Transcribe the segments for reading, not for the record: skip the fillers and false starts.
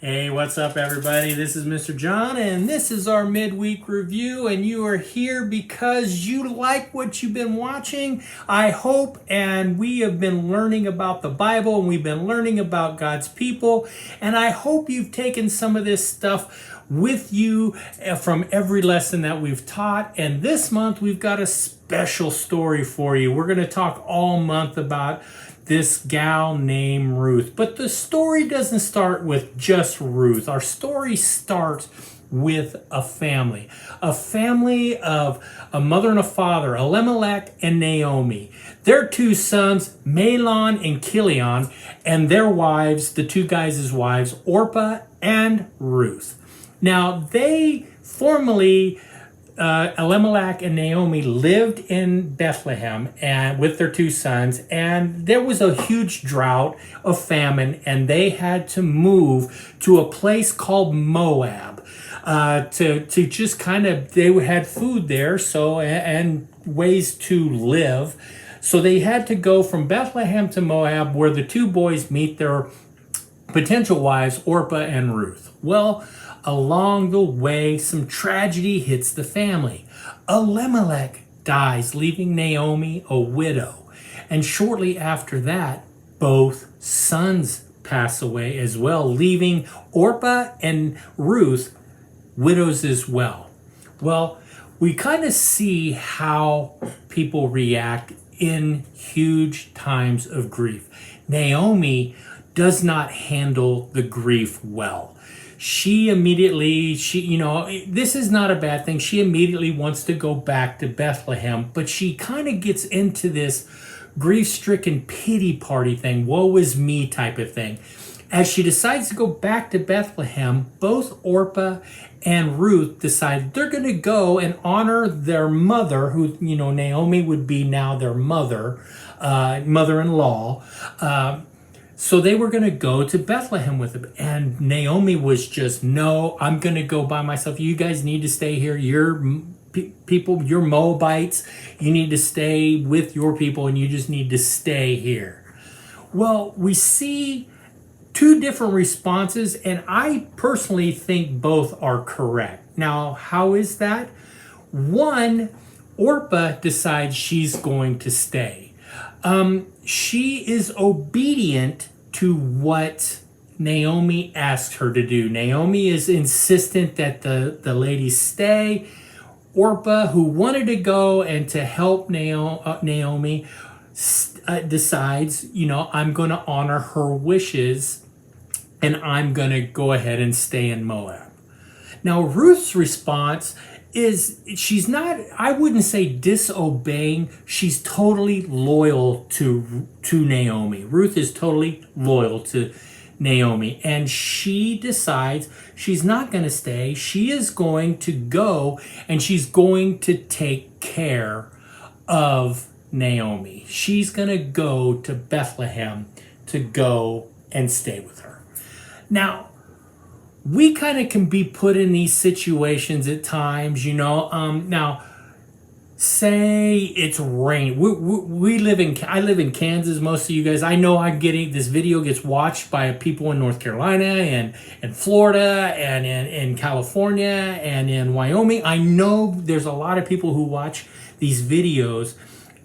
Hey, what's up, everybody? This is Mr. John, and this is our midweek review, and you are here because you like what you've been watching, I hope, and we have been learning about the Bible, and we've been learning about God's people, and I hope you've taken some of this stuff with you from every lesson that we've taught. And this month, we've got a special story for you. We're going to talk all month about this gal named Ruth. But the story doesn't start with just Ruth. Our story starts with a family of a mother and a father, Elimelech and Naomi. Their two sons, Mahlon and Chilion, and their wives, the two guys' wives, Orpah and Ruth. Now, they formerly, Elimelech and Naomi lived in Bethlehem and with their two sons, and there was a huge drought of famine, and they had to move to a place called Moab to just kind of, they had food there, so and ways to live. So they had to go from Bethlehem to Moab, where the two boys meet their potential wives, Orpah and Ruth. Well, along the way, some tragedy hits the family. Elimelech dies, leaving Naomi a widow. And shortly after that, both sons pass away as well, leaving Orpah and Ruth widows as well. Well, we kind of see how people react in huge times of grief. Naomi does not handle the grief well. She immediately, this is not a bad thing. She immediately wants to go back to Bethlehem, but she kind of gets into this grief-stricken pity party thing, woe is me type of thing. As she decides to go back to Bethlehem, both Orpah and Ruth decide they're going to go and honor their mother, who, Naomi would be now their mother-in-law. So they were going to go to Bethlehem with them. And Naomi was just, no, I'm going to go by myself. You guys need to stay here. You're people, you're Moabites. You need to stay with your people, and you just need to stay here. Well, we see two different responses, and I personally think both are correct. Now, how is that? One, Orpah decides she's going to stay. She is obedient to what Naomi asked her to do. Naomi is insistent that the ladies stay. Orpah, who wanted to go and to help Naomi, decides, I'm going to honor her wishes, and I'm going to go ahead and stay in Moab. Now, Ruth's response is, she's not, I wouldn't say disobeying, she's totally loyal to Naomi. Ruth is totally loyal to Naomi, and she decides she's not going to stay. She is going to go, and she's going to take care of Naomi. She's going to go to Bethlehem to go and stay with her. Now, we kind of can be put in these situations at times, Now, say it's rain. I live in Kansas. Most of you guys, I know this video gets watched by people in North Carolina and Florida and in California and in Wyoming. I know there's a lot of people who watch these videos.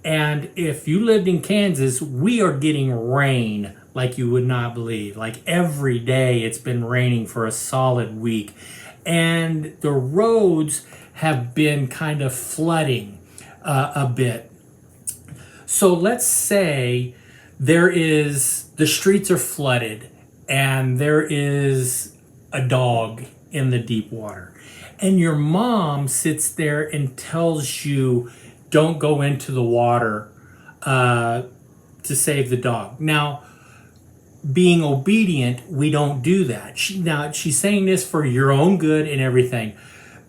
And if you lived in Kansas, we are getting rain like you would not believe. Like every day it's been raining for a solid week. And the roads have been kind of flooding a bit. So let's say the streets are flooded and there is a dog in the deep water. And your mom sits there and tells you, don't go into the water to save the dog. Now, being obedient, we don't do that. She's saying this for your own good and everything.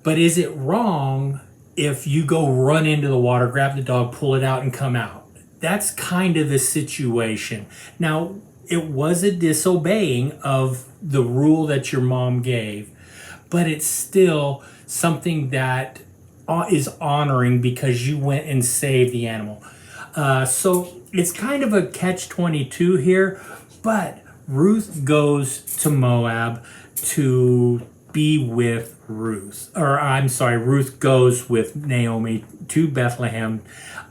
But is it wrong if you go run into the water, grab the dog, pull it out, and come out? That's kind of the situation. Now, it was a disobeying of the rule that your mom gave, but it's still something that is honoring because you went and saved the animal. So it's kind of a catch-22 here, but Ruth goes to Moab to be with Ruth. Or I'm sorry, Ruth goes with Naomi to Bethlehem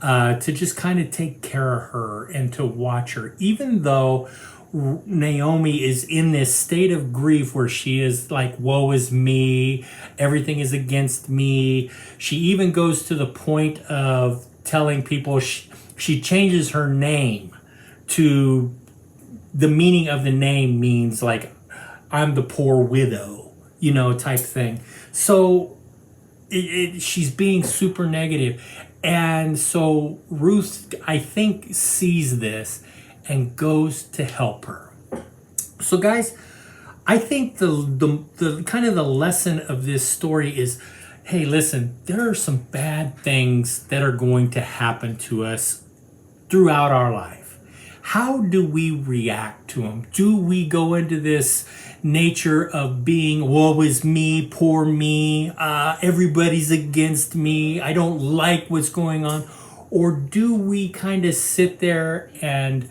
to just kind of take care of her and to watch her. Even though Naomi is in this state of grief where she is like, woe is me, everything is against me. She even goes to the point of telling people she changes her name to the meaning of the name means like I'm the poor widow, type thing. So she's being super negative. And so Ruth, I think, sees this and goes to help her. So guys, I think the kind of the lesson of this story is, hey, listen, there are some bad things that are going to happen to us throughout our life. How do we react to them? Do we go into this nature of being, woe is me, poor me, everybody's against me, I don't like what's going on? Or do we kind of sit there and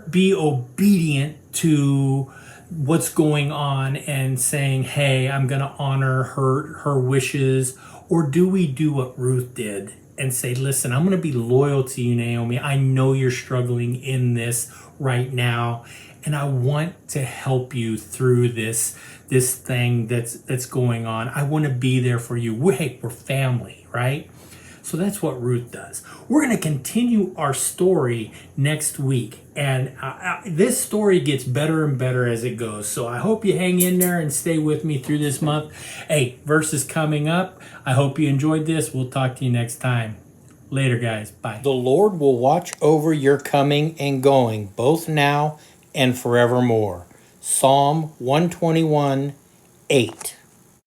be obedient to what's going on and saying, hey, I'm going to honor her wishes? Or do we do what Ruth did and say, listen, I'm going to be loyal to you, Naomi. I know you're struggling in this right now, and I want to help you through this thing that's going on. I want to be there for you. We're family, right? So that's what Ruth does. We're going to continue our story next week. And this story gets better and better as it goes. So I hope you hang in there and stay with me through this month. Hey, verses coming up. I hope you enjoyed this. We'll talk to you next time. Later, guys. Bye. The Lord will watch over your coming and going, both now and forevermore. Psalm 121:8.